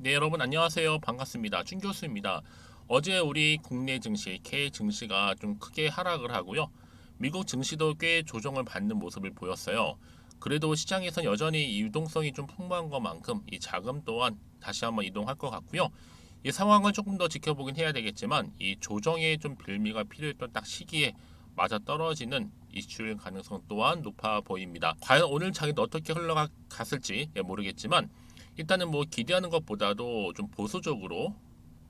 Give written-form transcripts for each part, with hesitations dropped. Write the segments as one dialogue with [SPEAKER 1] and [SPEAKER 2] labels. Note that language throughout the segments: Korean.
[SPEAKER 1] 네, 여러분 안녕하세요. 반갑습니다. 준 교수입니다. 어제 우리 국내 증시, K 증시가 좀 크게 하락을 하고요. 미국 증시도 꽤 조정을 받는 모습을 보였어요. 그래도 시장에선 여전히 이 유동성이 좀 풍부한 것만큼 이 자금 또한 다시 한번 이동할 것 같고요. 이 상황을 조금 더 지켜보긴 해야 되겠지만 이 조정의 좀 빌미가 필요했던 딱 시기에 맞아 떨어지는 이슈일 가능성 또한 높아 보입니다. 과연 오늘 장이 어떻게 흘러갔을지 모르겠지만 일단은 뭐 기대하는 것보다도 좀 보수적으로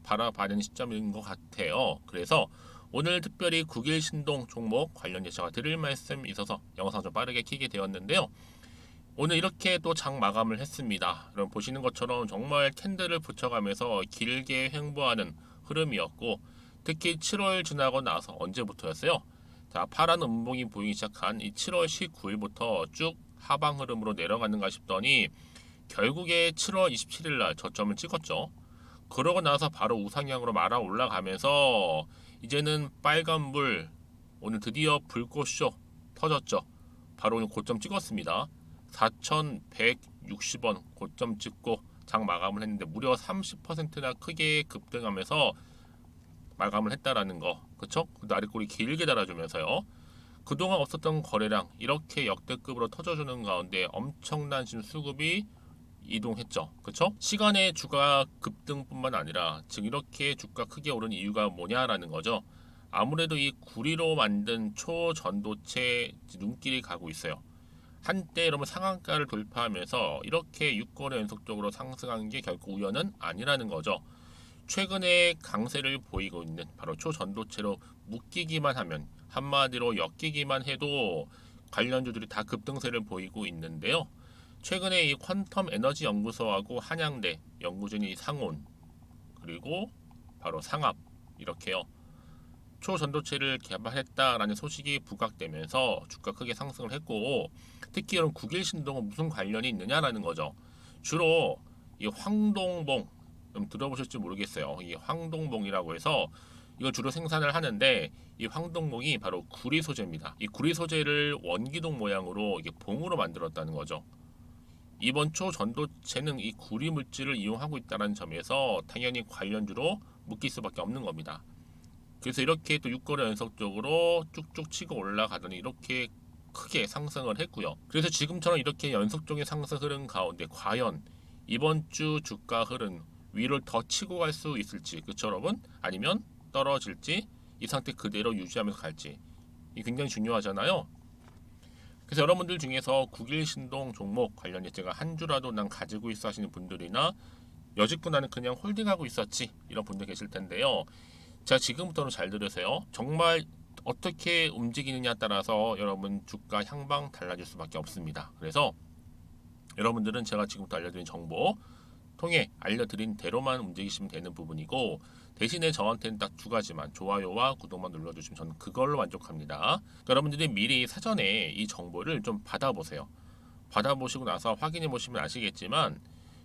[SPEAKER 1] 바라봐야 되는 시점인 것 같아요. 그래서 오늘 특별히 국일 신동 종목 관련해 제가 드릴 말씀 있어서 영상 좀 빠르게 켜게 되었는데요. 오늘 이렇게 또 장 마감을 했습니다. 여러분 보시는 것처럼 정말 캔들을 붙여가면서 길게 횡보하는 흐름이었고 특히 7월 지나고 나서 언제부터였어요? 자, 파란 음봉이 보이기 시작한 이 7월 19일부터 쭉 하방 흐름으로 내려가는가 싶더니 결국에 7월 27일 날 저점을 찍었죠. 그러고 나서 바로 우상향으로 말아 올라가면서 이제는 빨간불, 오늘 드디어 불꽃쇼 터졌죠. 바로 오늘 고점 찍었습니다. 4,160원 고점 찍고 장 마감을 했는데 무려 30%나 크게 급등하면서 마감을 했다라는 거. 그쵸? 나리꼬리 길게 달아주면서요. 그동안 없었던 거래량 이렇게 역대급으로 터져주는 가운데 엄청난 지금 수급이 이동했죠. 그쵸? 시간의 주가 급등뿐만 아니라 지금 이렇게 주가 크게 오른 이유가 뭐냐라는 거죠. 아무래도 이 구리로 만든 초전도체 눈길이 가고 있어요. 한때 여러분 상한가를 돌파하면서 이렇게 6거래 연속적으로 상승한 게 결코 우연은 아니라는 거죠. 최근에 강세를 보이고 있는 바로 초전도체로 묶이기만 하면 한마디로 엮이기만 해도 관련주들이 다 급등세를 보이고 있는데요. 최근에 이 퀀텀 에너지 연구소하고 한양대 연구진이 상온 그리고 바로 상합 이렇게요. 초전도체를 개발했다라는 소식이 부각되면서 주가 크게 상승을 했고 특히 이런 국일 신동은 무슨 관련이 있느냐라는 거죠. 주로 이 황동봉 좀 들어보실지 모르겠어요. 이 황동봉이라고 해서 이걸 주로 생산을 하는데 이 황동봉이 바로 구리 소재입니다. 이 구리 소재를 원기둥 모양으로 이게 봉으로 만들었다는 거죠. 이번 초전도체는 이 구리 물질을 이용하고 있다는 점에서 당연히 관련주로 묶일 수밖에 없는 겁니다. 그래서 이렇게 또 6거래 연속적으로 쭉쭉 치고 올라가더니 이렇게 크게 상승을 했고요. 그래서 지금처럼 이렇게 연속적인 상승 흐름 가운데 과연 이번 주 주가 흐름 위를 더 치고 갈 수 있을지 그쵸 여러분? 아니면 떨어질지 이 상태 그대로 유지하면서 갈지 이 굉장히 중요하잖아요. 그래서 여러분들 중에서 국일 신동 종목 관련해 제가 한 주라도 난 가지고 있어 하시는 분들이나 여직구 나는 그냥 홀딩하고 있었지 이런 분들 계실 텐데요. 자, 지금부터는 잘 들으세요. 정말 어떻게 움직이느냐에 따라서 여러분 주가 향방 달라질 수밖에 없습니다. 그래서 여러분들은 제가 지금부터 알려드린 정보 통해 알려드린 대로만 움직이시면 되는 부분이고 대신에 저한테는 딱 두 가지만 좋아요와 구독만 눌러주시면 저는 그걸로 만족합니다. 그러니까 여러분들이 미리 사전에 이 정보를 좀 받아보세요. 받아보시고 나서 확인해 보시면 아시겠지만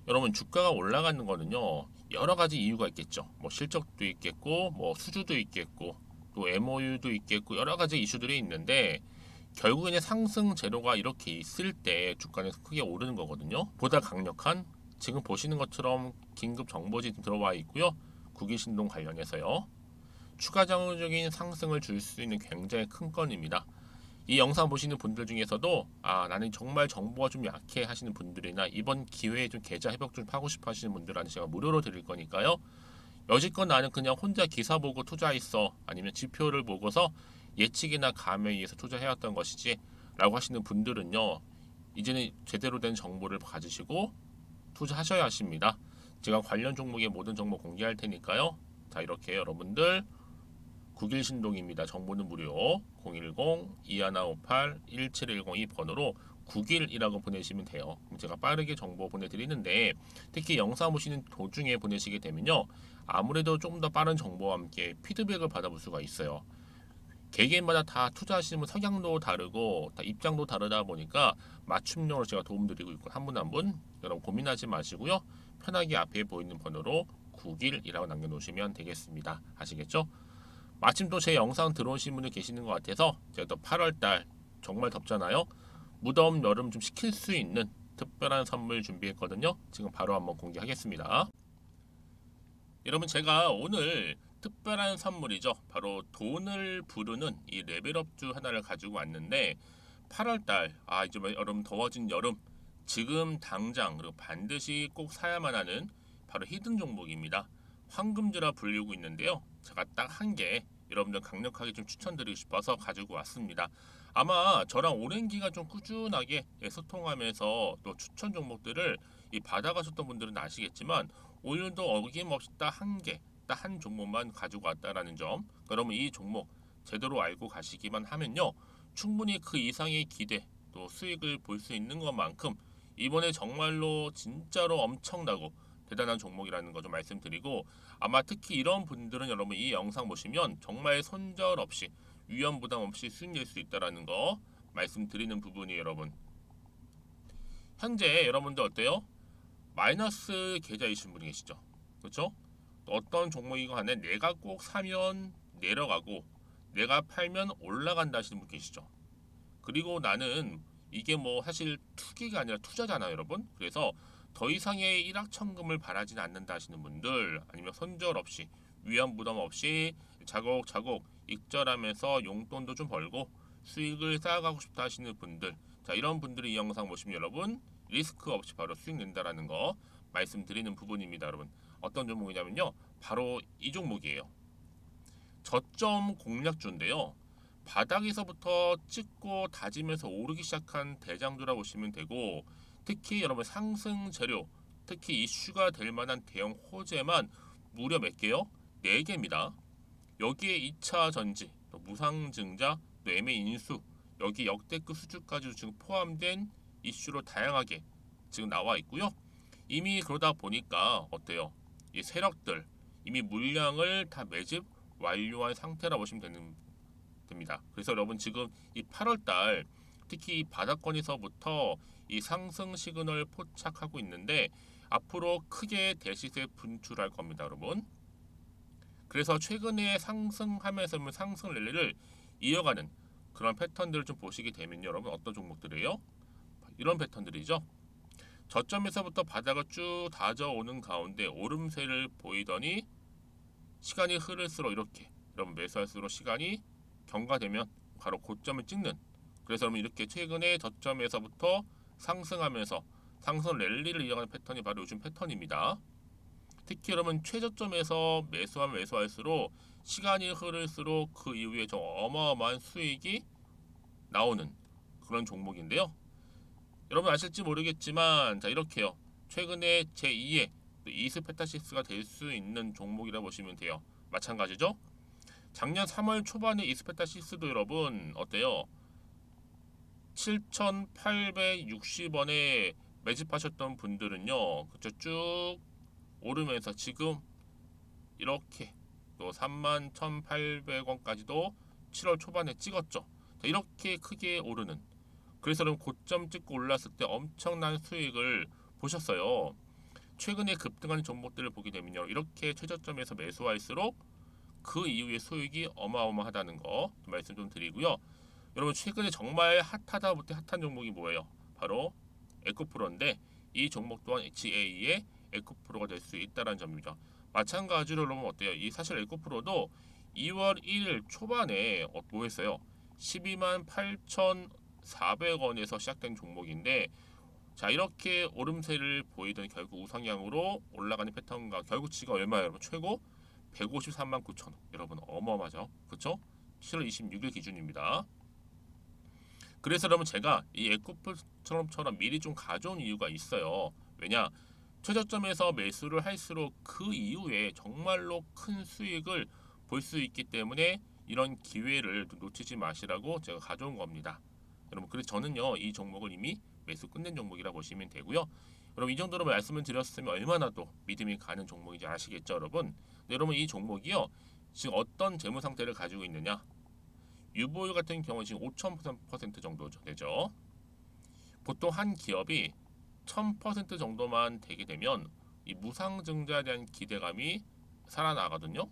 [SPEAKER 1] 여러분 주가가 올라가는 거는요 여러 가지 이유가 있겠죠. 뭐 실적도 있겠고 뭐 수주도 있겠고 또 MOU도 있겠고 여러 가지 이슈들이 있는데 결국에는 상승 재료가 이렇게 있을 때 주가는 크게 오르는 거거든요. 보다 강력한 지금 보시는 것처럼 긴급 정보지 들어와 있고요. 국유신동 관련해서요. 추가적인 상승을 줄 수 있는 굉장히 큰 건입니다. 이 영상 보시는 분들 중에서도 나는 정말 정보가 좀 약해 하시는 분들이나 이번 기회에 좀 계좌 회복 좀 하고 싶어 하시는 분들한테 제가 무료로 드릴 거니까요. 여지껏 나는 그냥 혼자 기사 보고 투자했어 아니면 지표를 보고서 예측이나 감에 의해서 투자해왔던 것이지 라고 하시는 분들은요. 이제는 제대로 된 정보를 가지시고 투자하셔야 하십니다. 제가 관련 종목의 모든 정보 공개할 테니까요. 자, 이렇게 여러분들 국일신동입니다. 정보는 무료 010-2158-1710 이 번호로 9일이라고 보내시면 돼요. 제가 빠르게 정보 보내드리는데 특히 영상 보시는 도중에 보내시게 되면요. 아무래도 조금 더 빠른 정보와 함께 피드백을 받아볼 수가 있어요. 개개인마다 다 투자하시는 성향도 다르고 다 입장도 다르다 보니까 맞춤형으로 제가 도움드리고 있고 한 분 한 분 여러분 고민하지 마시고요. 편하게 앞에 보이는 번호로 9일이라고 남겨놓으시면 되겠습니다. 아시겠죠? 마침 또 제 영상 들어오신 분들 계시는 것 같아서 제가 또 8월달 정말 덥잖아요. 무더운 여름 좀 식힐 수 있는 특별한 선물 준비했거든요. 지금 바로 한번 공개하겠습니다. 여러분 제가 오늘 특별한 선물이죠. 바로 돈을 부르는 이 레벨업주 하나를 가지고 왔는데 8월달 이제 여름 더워진 여름 지금 당장 그리고 반드시 꼭 사야만 하는 바로 히든 종목입니다. 황금주라 불리고 있는데요. 제가 딱 한 개 여러분들 강력하게 좀 추천드리고 싶어서 가지고 왔습니다. 아마 저랑 오랜 기간 좀 꾸준하게 소통하면서 또 추천 종목들을 받아가셨던 분들은 아시겠지만 오늘도 어김없이 딱 한 개, 딱 한 종목만 가지고 왔다라는 점. 그러면 이 종목 제대로 알고 가시기만 하면요. 충분히 그 이상의 기대 또 수익을 볼 수 있는 것만큼 이번에 정말로 진짜로 엄청나고 대단한 종목이라는 거 좀 말씀드리고 아마 특히 이런 분들은 여러분 이 영상 보시면 정말 손절 없이 위험 부담 없이 수익 낼 수 있다라는 거 말씀드리는 부분이에요, 여러분. 현재 여러분들 어때요? 마이너스 계좌이신 분이 계시죠? 그렇죠? 어떤 종목이건 간에 내가 꼭 사면 내려가고 내가 팔면 올라간다 하시는 분 계시죠? 그리고 나는 이게 뭐 사실 투기가 아니라 투자잖아요, 여러분. 그래서 더 이상의 일확천금을 바라진 않는다 하시는 분들, 아니면 손절 없이 위험 부담 없이 자곡자곡 익절하면서 용돈도 좀 벌고 수익을 쌓아가고 싶다 하시는 분들, 자 이런 분들이 이 영상 보시면 여러분 리스크 없이 바로 수익 낸다라는 거 말씀드리는 부분입니다, 여러분. 어떤 종목이냐면요, 바로 이 종목이에요. 저점 공략주인데요. 바닥에서부터 찍고 다지면서 오르기 시작한 대장주라 보시면 되고, 특히 여러분 상승 재료, 특히 이슈가 될 만한 대형 호재만 무려 몇 개요? 4개입니다. 여기에 2차 전지, 또 무상증자, 또 매매 인수, 여기 역대급 수주까지 지금 포함된 이슈로 다양하게 지금 나와 있고요. 이미 그러다 보니까 어때요? 이 세력들 이미 물량을 다 매집 완료한 상태라 보시면 됩니다. 그래서 여러분 지금 이 8월달 특히 이 바닥권에서부터 이 상승 시그널 포착하고 있는데 앞으로 크게 대시세 분출할 겁니다, 여러분. 그래서 최근에 상승하면서 상승 랠리를 이어가는 그런 패턴들을 좀 보시게 되면 여러분 어떤 종목들이에요? 이런 패턴들이죠. 저점에서부터 바닥을 쭉 다져오는 가운데 오름세를 보이더니 시간이 흐를수록 이렇게 여러분 매수할수록 시간이 경과되면 바로 고점을 찍는, 그래서 여러분 이렇게 최근에 저점에서부터 상승하면서 상승 랠리를 이어가는 패턴이 바로 요즘 패턴입니다. 특히 여러분 최저점에서 매수하면 매수할수록 시간이 흐를수록 그 이후에 좀 어마어마한 수익이 나오는 그런 종목인데요. 여러분 아실지 모르겠지만 자 이렇게요. 최근에 제2의 이스페타시스가 될 수 있는 종목이라 보시면 돼요. 마찬가지죠. 작년 3월 초반에 이스페타시스도 여러분 어때요? 7,860원에 매집하셨던 분들은요. 그쵸 쭉 오르면서 지금 이렇게 또 31,800원까지도 7월 초반에 찍었죠. 자, 이렇게 크게 오르는, 그래서 여러분 고점 찍고 올랐을 때 엄청난 수익을 보셨어요. 최근에 급등하는 종목들을 보게 되면요, 이렇게 최저점에서 매수할수록 그 이후에 수익이 어마어마하다는 거 말씀 좀 드리고요. 여러분 최근에 정말 핫하다 못해 핫한 종목이 뭐예요? 바로 에코프로인데 이 종목 또한 HA의 에코프로가 될 수 있다는 점입니다. 마찬가지로 여러분 어때요? 이 사실 에코프로도 2월 1일 초반에 뭐 했어요? 12만 8,400원에서 시작된 종목인데 자 이렇게 오름세를 보이던 결국 우상향으로 올라가는 패턴과 결국 지금 얼마예요, 여러분? 최고 153만 9천 원. 여러분 어마어마하죠, 그렇죠? 7월 26일 기준입니다. 그래서 여러분 제가 이 에코프처럼 미리 좀 가져온 이유가 있어요. 왜냐? 최저점에서 매수를 할수록 그 이후에 정말로 큰 수익을 볼 수 있기 때문에 이런 기회를 놓치지 마시라고 제가 가져온 겁니다. 여러분 그래서 저는요 이 종목을 이미 매수 끝낸 종목이라 보시면 되고요. 여러분 이 정도로 말씀을 드렸으면 얼마나 또 믿음이 가는 종목인지 아시겠죠, 여러분? 네, 여러분 이 종목이요 지금 어떤 재무 상태를 가지고 있느냐? 유보율 같은 경우 지금 5,000% 정도 되죠. 보통 한 기업이 1000% 정도만 되게 되면 이 무상증자에 대한 기대감이 살아나거든요.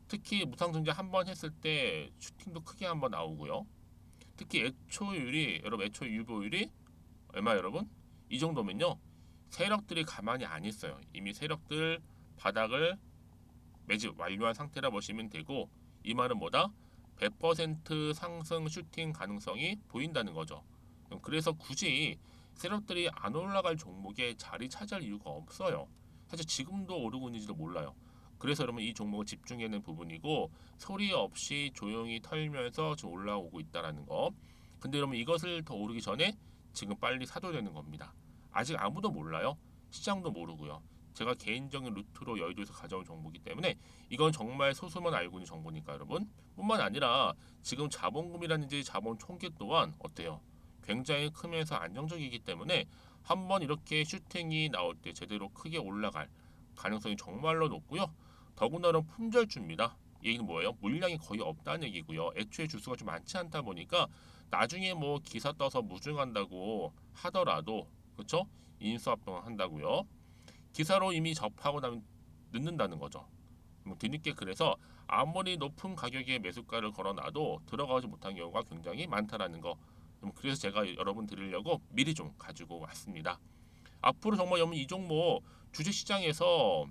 [SPEAKER 1] 특히 무상증자 한번 했을 때 슈팅도 크게 한번 나오고요. 특히 애초율이 여러분 애초 유보율이 얼마 여러분? 이 정도면요. 세력들이 가만히 안 있어요. 이미 세력들 바닥을 매집 완료한 상태라 보시면 되고, 이 말은 뭐다? 100% 상승 슈팅 가능성이 보인다는 거죠. 그래서 굳이 세력들이 안 올라갈 종목에 자리 차지할 이유가 없어요. 사실 지금도 오르고 있는지도 몰라요. 그래서 여러분 이 종목을 집중해야 하는 부분이고, 소리 없이 조용히 털면서 지금 올라오고 있다라는 거. 근데 여러분 이것을 더 오르기 전에 지금 빨리 사도 되는 겁니다. 아직 아무도 몰라요. 시장도 모르고요. 제가 개인적인 루트로 여의도에서 가져온 정보이기 때문에 이건 정말 소수만 알고 있는 정보니까 여러분. 뿐만 아니라 지금 자본금이라든지 자본 총계 또한 어때요? 굉장히 크면서 안정적이기 때문에 한번 이렇게 슈팅이 나올 때 제대로 크게 올라갈 가능성이 정말로 높고요. 더군다나 품절주입니다. 이 얘기는 뭐예요? 물량이 거의 없다는 얘기고요. 애초에 주수가 좀 많지 않다 보니까 나중에 뭐 기사 떠서 무증한다고 하더라도 그렇죠? 인수합병 한다고요. 기사로 이미 접하고 나면 늦는다는 거죠. 뒤늦게 그래서 아무리 높은 가격에 매수가를 걸어놔도 들어가지 못한 경우가 굉장히 많다라는 거. 그래서 제가 여러분 드리려고 미리 좀 가지고 왔습니다. 앞으로 정말 여러분 이 종목 주식시장에서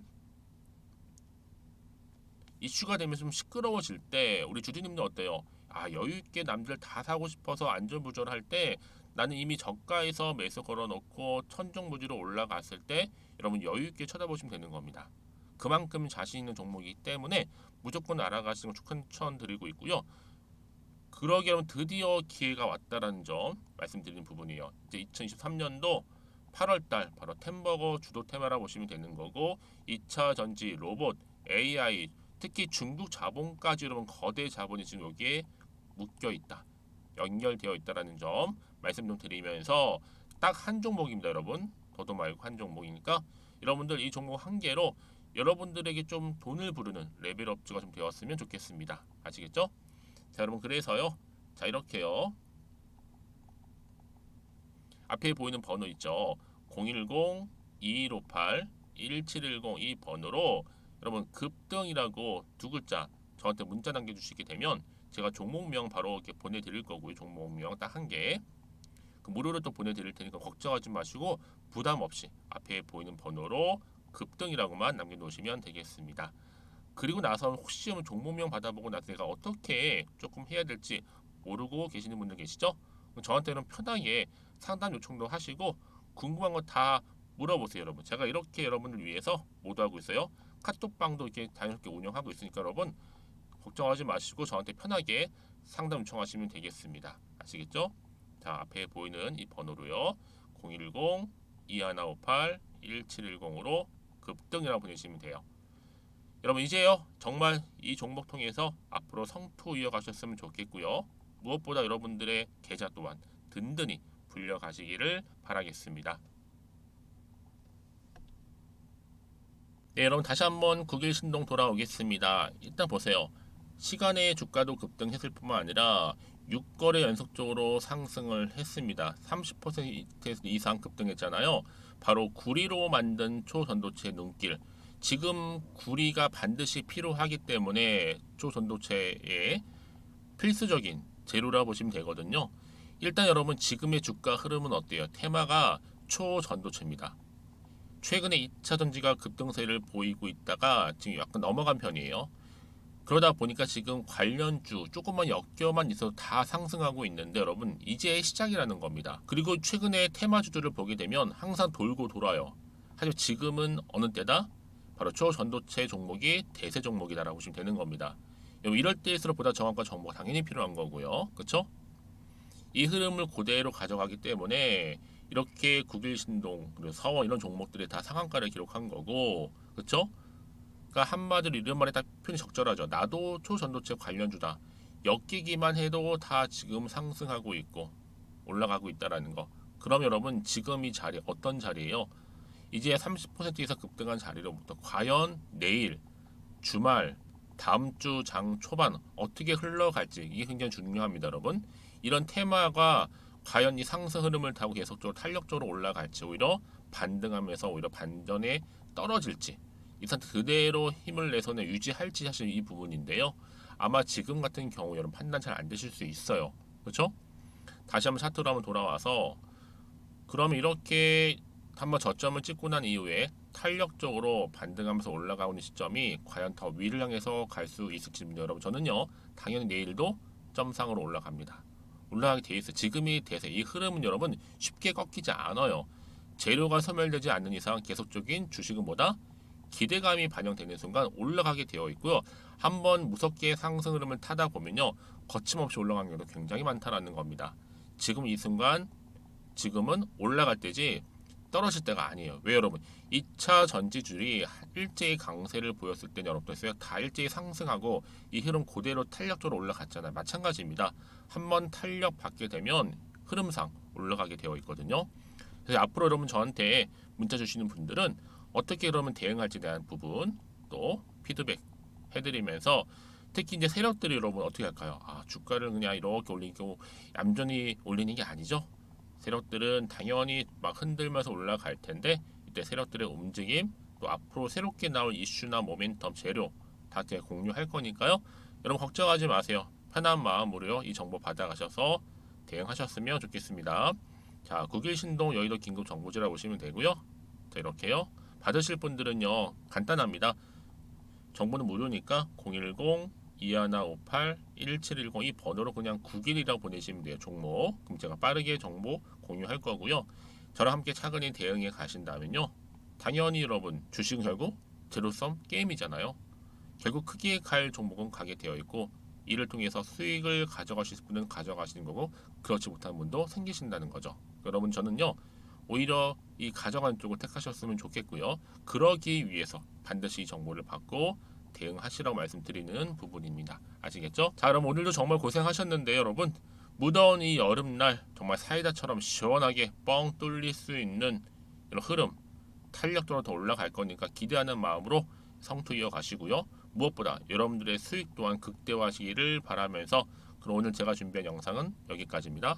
[SPEAKER 1] 이슈가 되면서 좀 시끄러워질 때 우리 주주님들 어때요? 아 여유 있게 남들 다 사고 싶어서 안전부절할 때 나는 이미 저가에서 매수 걸어놓고 천정부지로 올라갔을 때 여러분 여유 있게 쳐다보시면 되는 겁니다. 그만큼 자신 있는 종목이기 때문에 무조건 알아가시는 걸 추천드리고 있고요. 그러기 여러분 드디어 기회가 왔다라는 점 말씀드리는 부분이에요. 이제 2023년도 8월달 바로 템버거 주도 테마라 보시면 되는 거고 2차 전지, 로봇, AI 특히 중국 자본까지 여러분 거대 자본이 지금 여기에 묶여 있다. 연결되어 있다라는 점 말씀 좀 드리면서 딱 한 종목입니다, 여러분. 더도 말고 한 종목이니까 여러분들 이 종목 한 개로 여러분들에게 좀 돈을 부르는 레벨업주가 좀 되었으면 좋겠습니다. 아시겠죠? 자, 여러분 그래서요. 자, 이렇게요. 앞에 보이는 번호 있죠. 010-2158-1710 이 번호로 여러분 급등이라고 두 글자 저한테 문자 남겨주시게 되면 제가 종목명 바로 이렇게 보내드릴 거고요. 종목명 딱 한 개. 그 무료로 또 보내드릴 테니까 걱정하지 마시고 부담 없이 앞에 보이는 번호로 급등이라고만 남겨놓으시면 되겠습니다. 그리고 나서 혹시 종목명 받아보고 나서 내가 어떻게 조금 해야 될지 모르고 계시는 분들 계시죠? 저한테는 편하게 상담 요청도 하시고 궁금한 거 다 물어보세요, 여러분. 제가 이렇게 여러분을 위해서 모두하고 있어요. 카톡방도 이렇게 자연스럽게 운영하고 있으니까 여러분 걱정하지 마시고 저한테 편하게 상담 요청하시면 되겠습니다. 아시겠죠? 자, 앞에 보이는 이 번호로요. 010-2158-1710으로 급등이라고 보내시면 돼요. 여러분 이제요 정말 이 종목 통해서 앞으로 성투 이어가셨으면 좋겠고요. 무엇보다 여러분들의 계좌 또한 든든히 불려가시기를 바라겠습니다. 네, 여러분 다시 한번 9일 신동 돌아오겠습니다. 일단 보세요. 시간의 주가도 급등했을 뿐만 아니라 6거래 연속적으로 상승을 했습니다. 30% 이상 급등했잖아요. 바로 구리로 만든 초전도체 눈길. 지금 구리가 반드시 필요하기 때문에 초전도체의 필수적인 재료라 보시면 되거든요. 일단 여러분 지금의 주가 흐름은 어때요? 테마가 초전도체입니다. 최근에 2차 전지가 급등세를 보이고 있다가 지금 약간 넘어간 편이에요. 그러다 보니까 지금 관련주 조금만 엮여만 있어도 다 상승하고 있는데 여러분 이제 시작이라는 겁니다. 그리고 최근에 테마주들을 보게 되면 항상 돌고 돌아요. 하지만 지금은 어느 때다? 바로 초전도체 종목이 대세 종목이다라고 보시면 되는 겁니다. 이럴 때일수록 보다 정확한 정보가 당연히 필요한 거고요. 그렇죠? 이 흐름을 그대로 가져가기 때문에 이렇게 국일신동 그리고 서원 이런 종목들이 다 상한가를 기록한 거고 그렇죠? 그러니까 한마디로 이런 말이 딱 표현이 적절하죠. 나도 초전도체 관련주다. 엮이기만 해도 다 지금 상승하고 있고 올라가고 있다라는 거. 그럼 여러분 지금 이 자리 어떤 자리예요? 이제 30% 이상 급등한 자리로부터 과연 내일 주말 다음 주 장 초반 어떻게 흘러갈지 이게 굉장히 중요합니다, 여러분. 이런 테마가 과연 이 상승 흐름을 타고 계속적으로 탄력적으로 올라갈지 오히려 반등하면서 오히려 반전에 떨어질지 이 상태 그대로 힘을 내서는 유지할지 사실 이 부분인데요. 아마 지금 같은 경우 여러분 판단 잘 안 되실 수 있어요. 그렇죠? 다시 한번 차트로 한번 돌아와서 그러면 이렇게 한번 저점을 찍고 난 이후에 탄력적으로 반등하면서 올라가고 있는 시점이 과연 더 위를 향해서 갈 수 있을지입니다. 여러분 저는요 당연히 내일도 점상으로 올라갑니다. 올라가게 돼 있어요. 지금이 대세. 이 흐름은 여러분 쉽게 꺾이지 않아요. 재료가 소멸되지 않는 이상 계속적인 주식은 뭐다? 기대감이 반영되는 순간 올라가게 되어 있고요. 한번 무섭게 상승 흐름을 타다 보면요 거침없이 올라가는 경우도 굉장히 많다라는 겁니다. 지금 이 순간 지금은 올라갈 때지 떨어질 때가 아니에요. 왜 여러분? 2차 전지줄이 일제히 강세를 보였을 때 여러분들 있어요. 다 일제히 상승하고 이 흐름 그대로 탄력적으로 올라갔잖아요. 마찬가지입니다. 한번 탄력 받게 되면 흐름상 올라가게 되어 있거든요. 그래서 앞으로 여러분 저한테 문자 주시는 분들은 어떻게 그러면 대응할지에 대한 부분 또 피드백 해드리면서 특히 이제 세력들이 여러분 어떻게 할까요? 아 주가를 그냥 이렇게 올리고 얌전히 올리는 게 아니죠. 세력들은 당연히 막 흔들면서 올라갈 텐데 이때 세력들의 움직임 또 앞으로 새롭게 나올 이슈나 모멘텀 재료 다 제가 공유할 거니까요. 여러분 걱정하지 마세요. 편한 마음으로요 이 정보 받아가셔서 대응하셨으면 좋겠습니다. 자, 국일신동 여의도 긴급정보지라 보시면 되고요. 자, 이렇게요. 받으실 분들은요 간단합니다. 정보는 무료니까 010-2158-1710 이 번호로 그냥 9일이라고 보내시면 돼요. 종목. 그럼 제가 빠르게 정보 공유할 거고요. 저랑 함께 차근히 대응해 가신다면요. 당연히 여러분 주식은 결국 제로섬 게임이잖아요. 결국 크게 갈 종목은 가게 되어 있고 이를 통해서 수익을 가져가실 분은 가져가시는 거고 그렇지 못한 분도 생기신다는 거죠. 여러분 저는요. 오히려 이 가져가는 쪽을 택하셨으면 좋겠고요. 그러기 위해서 반드시 이 정보를 받고 대응하시라고 말씀드리는 부분입니다. 아시겠죠? 자, 그럼 오늘도 정말 고생하셨는데 여러분 무더운 이 여름날 정말 사이다처럼 시원하게 뻥 뚫릴 수 있는 이런 흐름 탄력도로 더 올라갈 거니까 기대하는 마음으로 성투 이어가시고요. 무엇보다 여러분들의 수익 또한 극대화하시기를 바라면서 그럼 오늘 제가 준비한 영상은 여기까지입니다.